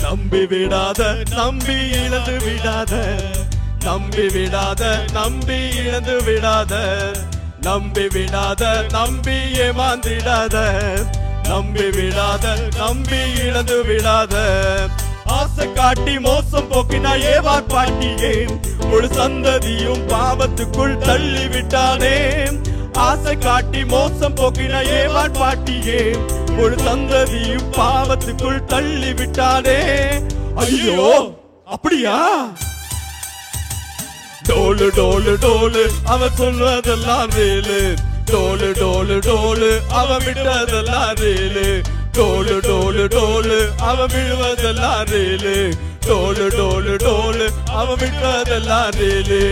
நம்பி விடாத நம்பி இழந்து விடாத நம்பி விடாத நம்பி இழந்து விடாத நம்பி விடாத நம்பி ஏமாந்திடாத நம்பி விடாத நம்பி இழந்து விடாத ஆசை காட்டி மோசம் போக்கினா ஏவார் பாட்டியே முழு சந்ததியும் பாவத்துக்குள் தள்ளி விட்டானே ஆசை காட்டி மோசம் போக்கினா ஏவார் பாட்டியே முழு சந்ததியும் பாவத்துக்குள் தள்ளி விட்டானே ஐயோ அப்படியா டோலு டோலு டோலு அவன் சொல்வதெல்லாம் ரேலு டோலு டோலு டோலு அவன் விட்டதெல்லாம் ரேலு டோலு டோலு டோலு அவன் விழுவதெல்லாம் ரேலு டோலு டோலு டோலு அவன் விட்டதெல்லாம் ரேலு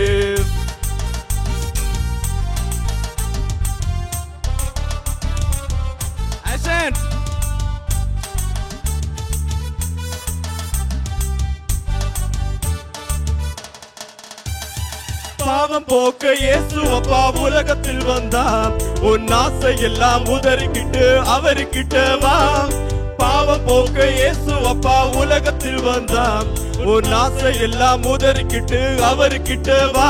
பாவம் போக்க இயேசு அப்பா உலகத்தில் வந்தார் உன் ஆசை எல்லாம் உதறிக்கிட்டு அவர்கிட்ட வா பாவம் போக்க இயேசு அப்பா உலகத்தில் வந்தார் உன் ஆசை எல்லாம் உதறிக்கிட்டு அவர்கிட்ட வா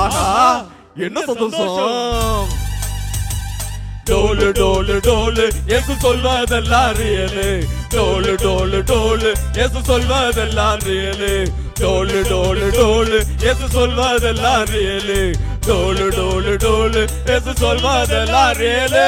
ஆஹா என்ன சந்தோஷம் டோலு டோலு டோலு இயேசு சொல்வதெல்லாம் ரியலு டோலு டோலு டோலு இயேசு சொல்வதெல்லாம் ரியலு டோலு டோலு டோலு இயேசு சொல்வதெல்லாம் ரியலு டோலு டோலு டோலு இயேசு சொல்வதெல்லாம் ரியலு